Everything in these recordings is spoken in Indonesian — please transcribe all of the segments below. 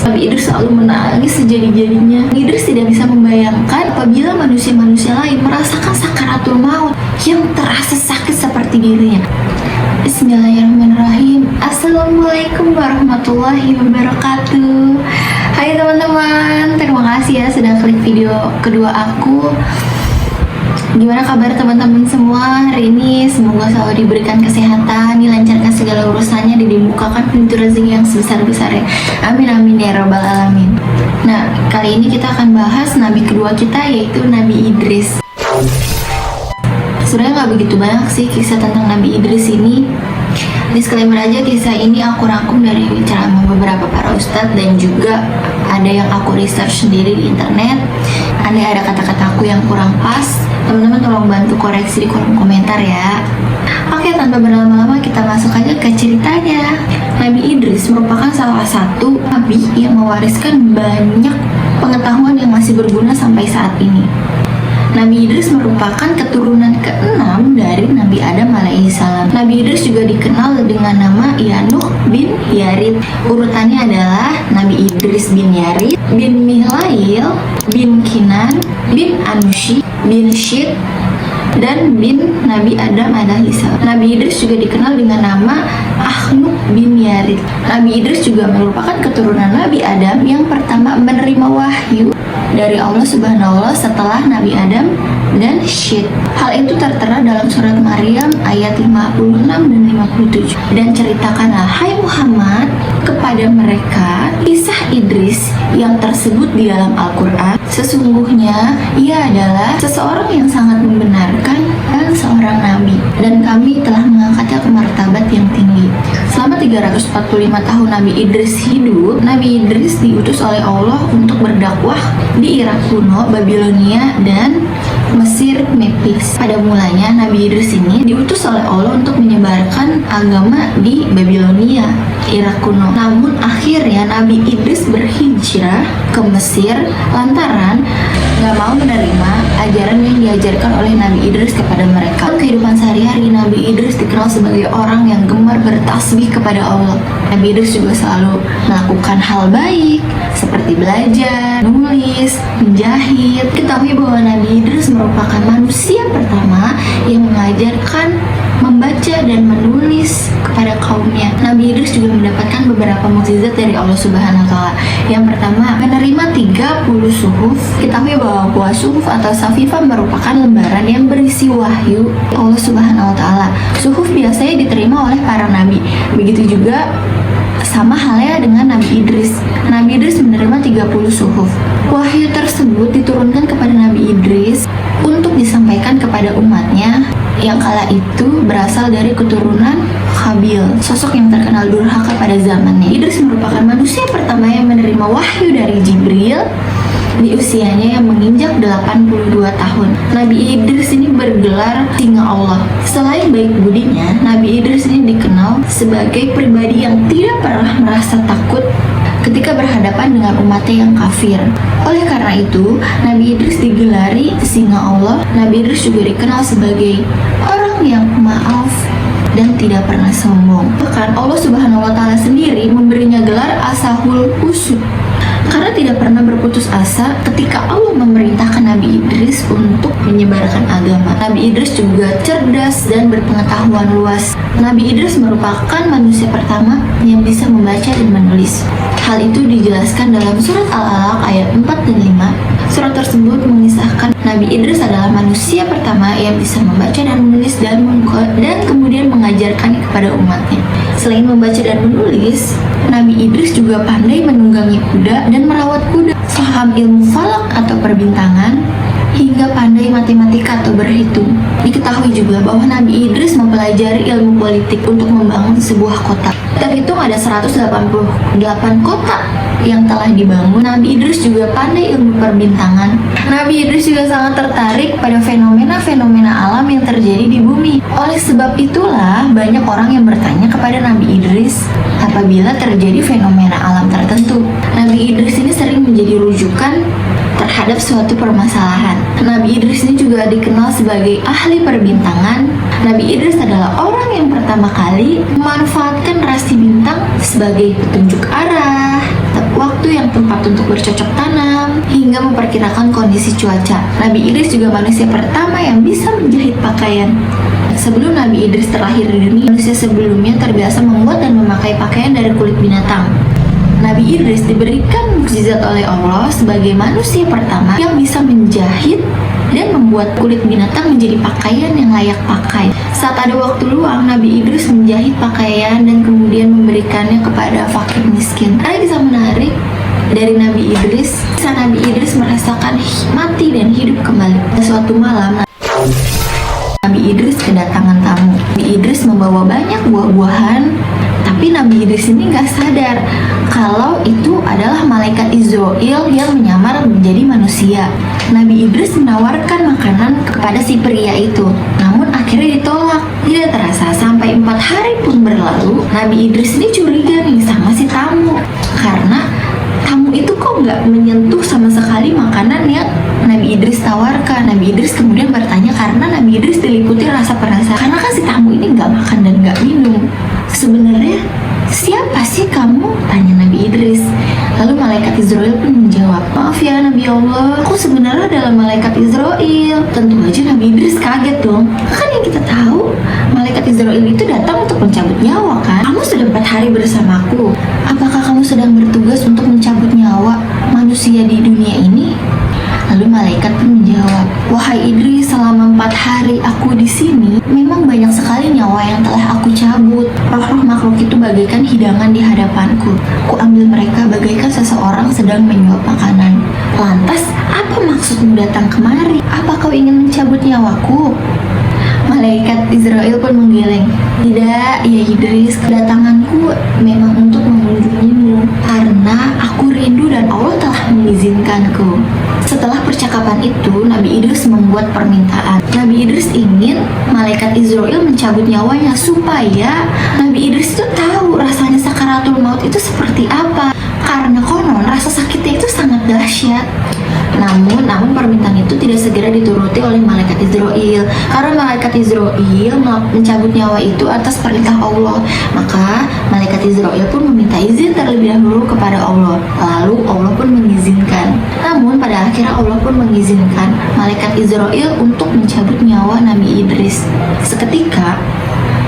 Nabi Idris selalu menangis sejadi-jadinya. Idris tidak bisa membayangkan apabila manusia-manusia lain merasakan sakaratul maut yang terasa sakit seperti dirinya. Bismillahirrahmanirrahim. Assalamualaikum warahmatullahi wabarakatuh. Hai teman-teman, terima kasih ya sudah klik video kedua aku. Gimana kabar teman-teman semua hari ini? Semoga selalu diberikan kesehatan, dilancarkan segala urusannya, dan dibukakan pintu rezeki yang sebesar-besarnya. Amin amin ya rabbal alamin. Nah, kali ini kita akan bahas nabi kedua kita, yaitu Nabi Idris. Sebenarnya nggak begitu banyak sih kisah tentang Nabi Idris ini. Disclaimer aja, kisah ini aku rangkum dari ceramah beberapa para ustadz, dan juga ada yang aku research sendiri di internet. Ada kata-kata aku yang kurang pas, teman-teman tolong bantu koreksi di kolom komentar ya. Oke, tanpa berlama-lama kita masuk aja ke ceritanya. Nabi Idris merupakan salah satu nabi yang mewariskan banyak pengetahuan yang masih berguna sampai saat ini. Nabi Idris merupakan keturunan ke-6 dari Nabi Adam alaihissalam. Nabi Idris juga dikenal dengan nama Yanuh bin Yarid. Urutannya adalah Nabi Idris bin Yarid, bin Mihlail, bin Kinan, bin Anushi, bin Syed, dan bin Nabi Adam alaihissalam. Nabi Idris juga dikenal dengan nama Ahnuk bin Yarid. Nabi Idris juga merupakan keturunan Nabi Adam yang pertama menerima wahyu dari Allah Subhanahu wa Ta'ala setelah Nabi Adam dan Syed. Hal itu tertera dalam surat Maryam ayat 56 dan 57. Dan ceritakanlah, hai Muhammad, kepada mereka kisah Idris yang tersebut di dalam Al-Quran. Sesungguhnya ia adalah seseorang yang sangat membenarkan dan seorang nabi, dan kami telah mengangkatnya ke martabat yang tinggi. Selama 345 tahun Nabi Idris hidup, Nabi Idris diutus oleh Allah untuk berdakwah di Irak kuno, Babilonia, dan Mesir Memphis. Pada mulanya Nabi Idris ini diutus oleh Allah untuk menyebarkan agama di Babilonia, Irak kuno. Namun akhirnya Nabi Idris berhijrah ke Mesir lantaran gak mau menerima ajaran yang diajarkan oleh Nabi Idris kepada mereka. Kehidupan sehari-hari, Nabi Idris dikenal sebagai orang yang gemar bertasbih kepada Allah. Nabi Idris juga selalu melakukan hal baik seperti belajar, nulis, menjahit. Ketahui bahwa Nabi Idris merupakan manusia pertama yang mengajarkan membaca dan menulis kepada kaumnya. Nabi Idris juga mendapatkan beberapa mukjizat dari Allah Subhanahu wa Ta'ala. Yang pertama, menerima 30 suhuf. Ketahui bahwa suhuf atau safifah merupakan lembaran yang berisi wahyu Allah Subhanahu wa Ta'ala. Suhuf biasanya diterima oleh para nabi. Begitu juga sama halnya dengan Nabi Idris. Nabi Idris menerima 30 suhuf. Wahyu tersebut diturunkan kepada Nabi Idris untuk disampaikan kepada umatnya yang kala itu berasal dari keturunan Qabil, sosok yang terkenal durhaka pada zamannya. Idris merupakan manusia pertama yang menerima wahyu dari Jibril di usianya yang menginjak 82 tahun. Nabi Idris ini bergelar singa Allah. Selain baik budinya, Nabi Idris ini dikenal sebagai pribadi yang tidak pernah merasa takut ketika berhadapan dengan umatnya yang kafir. Oleh karena itu, Nabi Idris digelari singa Allah. Nabi Idris juga dikenal sebagai orang yang maaf dan tidak pernah sombong. Bahkan Allah Subhanahu wa Ta'ala sendiri memberinya gelar Asahul Usud karena tidak pernah berputus asa ketika Allah memerintahkan Nabi Idris untuk menyebarkan agama. Nabi Idris juga cerdas dan berpengetahuan luas. Nabi Idris merupakan manusia pertama yang bisa membaca dan menulis. Hal itu dijelaskan dalam surat Al-Alaq ayat 4 dan 5. Surat tersebut mengisahkan Nabi Idris adalah manusia pertama yang bisa membaca dan menulis dan kemudian mengajarkannya kepada umatnya. Selain membaca dan menulis, Nabi Idris juga pandai menunggangi kuda dan merawat kuda, paham ilmu falak atau perbintangan, hingga pandai matematika atau berhitung. Diketahui juga bahwa Nabi Idris mempelajari ilmu politik untuk membangun sebuah kota. Terhitung ada 188 kota yang telah dibangun. Nabi Idris juga pandai ilmu perbintangan. Nabi Idris juga sangat tertarik pada fenomena-fenomena alam yang terjadi di bumi. Oleh sebab itulah banyak orang yang bertanya kepada Nabi Idris apabila terjadi fenomena alam tertentu. Nabi Idris ini sering menjadi rujukan terhadap suatu permasalahan. Nabi Idris ini juga dikenal sebagai ahli perbintangan. Nabi Idris adalah orang yang pertama kali memanfaatkan rasi bintang sebagai petunjuk arah, waktu yang tempat untuk bercocok tanam, hingga memperkirakan kondisi cuaca. Nabi Idris juga manusia pertama yang bisa menjahit pakaian. Sebelum Nabi Idris terlahir di dunia, manusia sebelumnya terbiasa membuat dan memakai pakaian dari kulit binatang. Nabi Idris diberikan mukjizat oleh Allah sebagai manusia pertama yang bisa menjahit dan membuat kulit binatang menjadi pakaian yang layak pakai. Saat ada waktu luang, Nabi Idris menjahit pakaian dan kemudian memberikannya kepada fakir miskin. Ada kisah menarik dari Nabi Idris. Saat Nabi Idris merasakan mati dan hidup kembali. Suatu malam, Nabi Idris kedatangan tamu. Nabi Idris membawa banyak buah-buahan, tapi Nabi Idris ini gak sadar kalau itu adalah malaikat Israel yang menyamar menjadi manusia. Nabi Idris menawarkan makanan kepada si pria itu, namun akhirnya ditolak. Tidak terasa sampai 4 hari pun berlalu, Nabi Idris ini curiga nih sama si tamu, karena tamu itu kok gak menyentuh sama sekali makanan yang Nabi Idris tawarkan. Nabi Idris kemudian bertanya karena Nabi Idris diliputi rasa penasaran, karena kan si tamu ini gak makan dan gak minum. Sebenarnya siapa sih kamu? Tanya Nabi Idris. Lalu malaikat Israel pun menjawab, maaf ya Nabi Allah, aku sebenarnya adalah malaikat Israel. Tentu aja Nabi Idris kaget dong. Kan yang kita tahu, malaikat Israel itu datang untuk mencabut nyawa kan? Kamu sudah 4 hari bersamaku. Apakah kamu sedang bertugas untuk mencabut nyawa manusia di dunia ini? Lalu malaikat pun menjawab, wahai Idris, selama 4 hari aku di sini, memang banyak sekali nyawa yang telah aku cabut. Roh-roh makhluk itu bagaikan hidangan di hadapanku. Ku ambil mereka bagaikan seseorang sedang menyuap makanan. Lantas, apa maksudmu datang kemari? Apa kau ingin mencabut nyawaku? Malaikat Israel pun menggeleng. Tidak, ya Idris, kedatanganku memang untuk mengunjungimu karena aku rindu dan Allah telah mengizinkanku. Setelah percakapan itu, Nabi Idris membuat permintaan. Nabi Idris ingin malaikat Israel mencabut nyawanya supaya Nabi Idris itu tahu rasanya sakaratul maut itu seperti apa. Karena konon rasa sakitnya itu sangat dahsyat. Namun permintaan itu tidak segera dituruti oleh malaikat Israel, karena malaikat Israel mencabut nyawa itu atas perintah Allah. Maka malaikat Israel pun meminta izin terlebih dahulu kepada Allah. Lalu Allah pun mengizinkan. Namun pada akhirnya Allah pun mengizinkan malaikat Israel untuk mencabut nyawa Nabi Idris. Seketika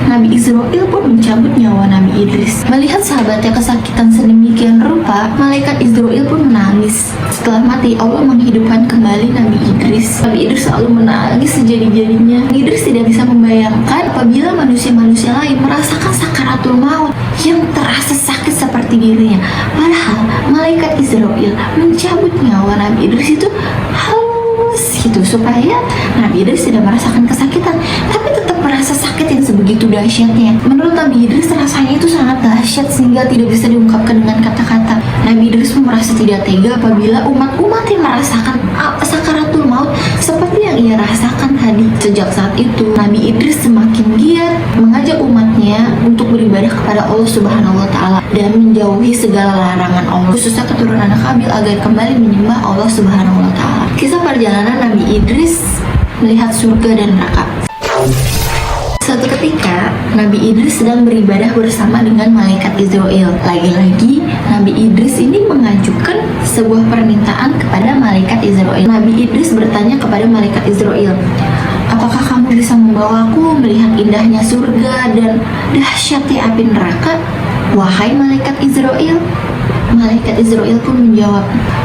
Nabi Israel pun mencabut nyawa Nabi Idris. Melihat sahabatnya kesakitan sedemikian rupa, malaikat Israel pun menangis. Setelah mati, Allah menghidupkan kembali Nabi Idris. Nabi Idris selalu menangis sejadi-jadinya. Idris tidak bisa membayangkan apabila manusia-manusia lain merasakan sakaratul maut yang terasa sakit seperti dirinya. Padahal malaikat Israel mencabut nyawa Nabi Idris itu halus gitu supaya Nabi Idris tidak merasakan kesakitan, tapi tetap merasa sakit yang sebegitu dahsyatnya. Menurut Nabi Idris rasanya itu sangat dahsyat sehingga tidak bisa diungkapkan dengan kata-kata. Nabi Idris pun merasa tidak tega apabila umat-umat yang merasakan sakaratul maut seperti yang ia rasakan tadi. Sejak saat itu, Nabi Idris semakin giat mengajak umatnya untuk beribadah kepada Allah Subhanahu wa Ta'ala dan menjauhi segala larangan Allah, khususnya keturunan Qabil, agar kembali menyembah Allah Subhanahu wa Ta'ala. Kisah perjalanan Nabi Idris melihat surga dan neraka. Suatu ketika, Nabi Idris sedang beribadah bersama dengan malaikat Israel. Lagi-lagi, Nabi Idris ini mengajukan sebuah permintaan kepada malaikat Israel. Nabi Idris bertanya kepada malaikat Israel, apakah kamu bisa membawaku melihat indahnya surga dan dahsyatnya api neraka? Wahai malaikat Israel. Malaikat Israel pun menjawab,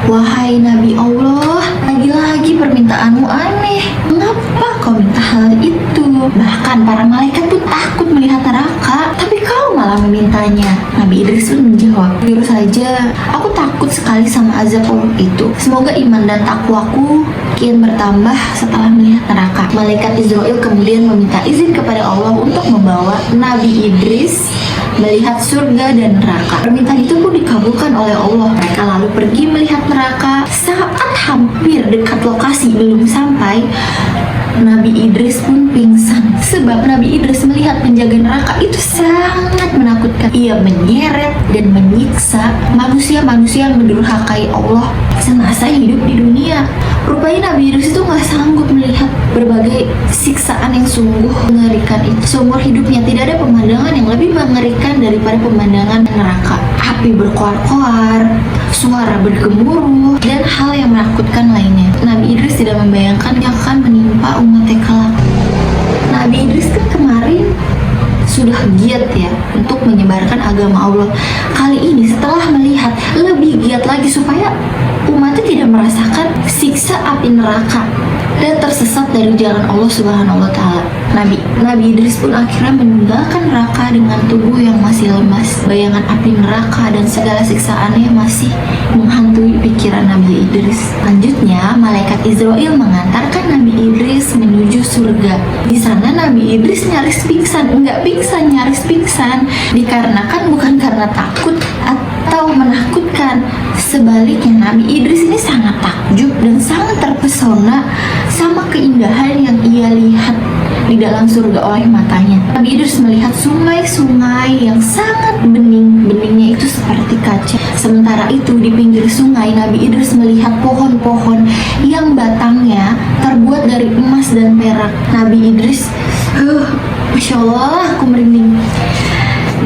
wahai Nabi Allah, lagi-lagi permintaanmu aneh. Mengapa kau minta hal itu? Bahkan para malaikat pun takut melihat neraka, tapi kau malah memintanya. Nabi Idris pun menjawab, jujur saja, aku takut sekali sama azab Allah itu. Semoga iman dan takwaku kian bertambah setelah melihat neraka. Malaikat Israel kemudian meminta izin kepada Allah untuk membawa Nabi Idris melihat surga dan neraka. Permintaan itu pun dikabulkan oleh Allah. Mereka lalu pergi melihat neraka. Saat hampir dekat lokasi belum sampai, Nabi Idris pun pingsan. Sebab Nabi Idris melihat penjaga neraka itu sangat menakutkan. Ia menyeret dan menyiksa manusia-manusia yang mendurhakai Allah semasa hidup di dunia. Rupanya Nabi Idris itu gak sanggup melihat berbagai siksaan yang sungguh mengerikan itu. Seumur hidupnya tidak ada pemandangan yang lebih mengerikan daripada pemandangan neraka. Api berkoar-koar, suara bergemuruh, dan hal yang menakutkan lainnya. Nabi Idris tidak membayangkan yang akan menimpa umatnya kelak. Nabi Idris kan kemarin sudah giat ya untuk menyebarkan agama Allah. Kali ini setelah melihat lebih giat lagi supaya umatnya tidak merasakan siksa api neraka dan tersesat dari jalan Allah Subhanahu wa Ta'ala. Nabi Idris pun akhirnya meninggalkan neraka dengan tubuh yang masih lemas. Bayangan api neraka dan segala siksaannya masih menghantui pikiran Nabi Idris. Selanjutnya, malaikat Israel mengantarkan Nabi Idris menuju surga. Di sana Nabi Idris nyaris pingsan, nyaris pingsan, dikarenakan bukan karena takut atau menakutkan. Sebaliknya, Nabi Idris ini sangat takjub dan sangat terpesona sama keindahan yang ia lihat di dalam surga oleh matanya. Nabi Idris melihat sungai-sungai yang sangat bening, beningnya itu seperti kaca. Sementara itu di pinggir sungai, Nabi Idris melihat pohon-pohon yang batangnya terbuat dari emas dan perak. Nabi Idris, Masya Allah, aku merinding.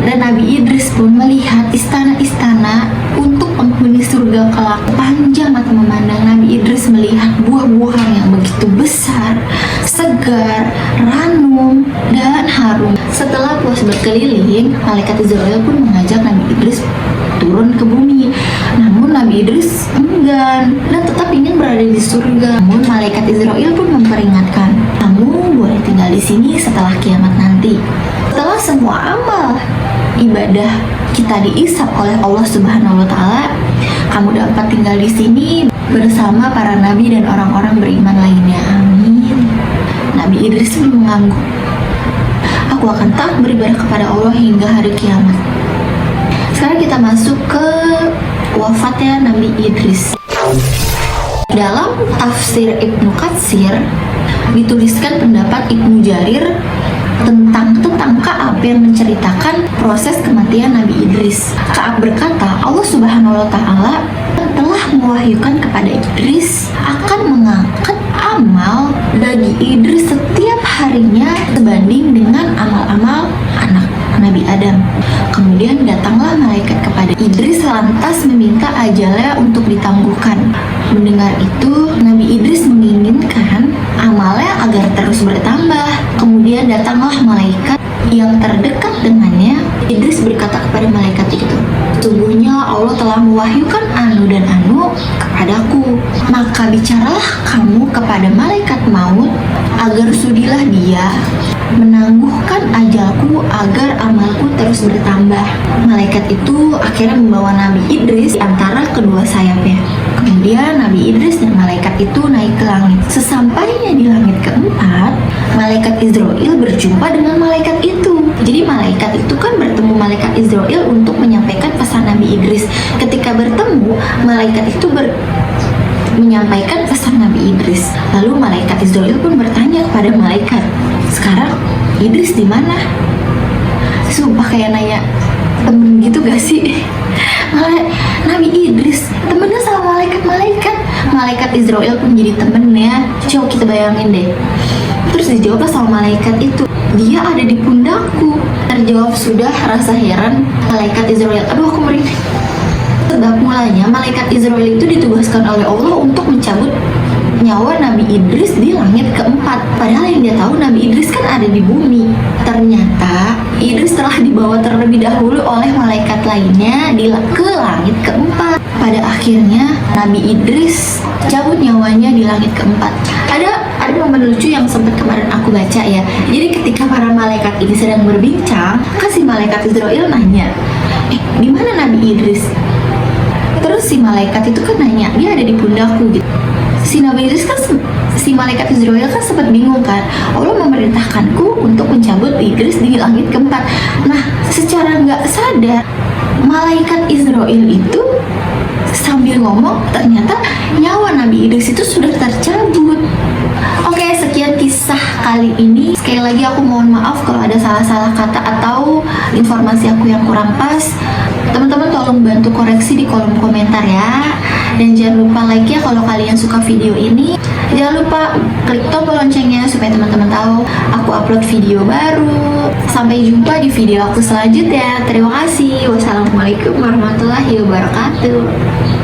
Dan Nabi Idris pun melihat istana-istana untuk penghuni surga kelak. Panjang mata memandang, Nabi Idris melihat buah-buahan yang begitu besar, segar, ranum, dan harum. Setelah puas berkeliling, malaikat Israel pun mengajak Nabi Idris turun ke bumi. Namun Nabi Idris enggan dan tetap ingin berada di surga. Namun malaikat Israel pun memperingatkan, kamu boleh tinggal di sini setelah kiamat nanti. Setelah semua amal ibadah kita diisap oleh Allah Subhanahu wa Ta'ala, kamu dapat tinggal di sini bersama para nabi dan orang-orang beriman lainnya. Amin. Nabi Idris pun mengangguk, aku akan taat beribadah kepada Allah hingga hari kiamat. Sekarang kita masuk ke wafatnya Nabi Idris. Dalam tafsir Ibnu Katsir dituliskan pendapat Ibnu Jarir tentang Ka'ab yang menceritakan proses kematian Nabi Idris. Ka'ab berkata, Allah Subhanahu wa Ta'ala telah mewahyukan kepada Idris akan mengangkat amal bagi Idris setiap harinya sebanding dengan amal-amal anak Nabi Adam. Kemudian datanglah malaikat kepada Idris lantas meminta ajalnya untuk ditangguhkan. Mendengar itu, Nabi Idris menginginkan amalnya agar terus bertambah. Kemudian datanglah malaikat yang terdekat dengannya. Idris berkata kepada malaikat itu, sesungguhnya Allah telah mewahyukan anu dan anu kepadaku. Maka bicaralah kamu kepada malaikat maut agar sudilah dia menangguhkan ajalku agar amalku terus bertambah. Malaikat itu akhirnya membawa Nabi Idris di antara kedua sayapnya. Kemudian Nabi Idris dan malaikat itu naik ke langit. Sesampainya di langit keempat, malaikat Israel berjumpa dengan malaikat itu. Jadi malaikat itu kan bertemu malaikat Israel untuk menyampaikan pesan Nabi Idris. Ketika bertemu, malaikat itu menyampaikan pesan Nabi Idris. Lalu malaikat Israel pun bertanya kepada malaikat, sekarang Idris di mana? Sumpah kayak nanya temen gitu gak sih? Nabi Idris temennya sama malaikat Israel pun jadi temennya. Coba kita bayangin deh. Terus dijawab sama malaikat itu, dia ada di pundakku. Terjawab sudah rasa heran malaikat Israel. Aduh, aku merinding. Sebab mulanya malaikat Israel itu ditugaskan oleh Allah untuk mencabut nyawa Nabi Idris di langit keempat. Padahal yang dia tahu Nabi Idris kan ada di bumi. Ternyata Idris telah dibawa terlebih dahulu oleh malaikat lainnya ke langit keempat. Pada akhirnya Nabi Idris cabut nyawanya di langit keempat. Ada momen lucu yang sempat kemarin aku baca ya. Jadi ketika para malaikat ini sedang berbincang, kan si malaikat Israel nanya, di mana Nabi Idris? Terus si malaikat itu kan nanya, dia ada di pundakku gitu. Si Nabi Idris kan, si malaikat Israel kan sempat bingung kan, Allah memerintahkanku untuk mencabut Idris di langit keempat. Nah, secara nggak sadar malaikat Israel itu sambil ngomong ternyata nyawa Nabi Idris itu sudah tercabut. Oke, sekian kisah kali ini. Sekali lagi aku mohon maaf kalau ada salah-salah kata atau informasi aku yang kurang pas. Teman-teman tolong bantu koreksi di kolom komentar ya. Dan jangan lupa like ya kalau kalian suka video ini. Jangan lupa klik tombol loncengnya supaya teman-teman tahu aku upload video baru. Sampai jumpa di video aku selanjutnya. Terima kasih. Wassalamualaikum warahmatullahi wabarakatuh.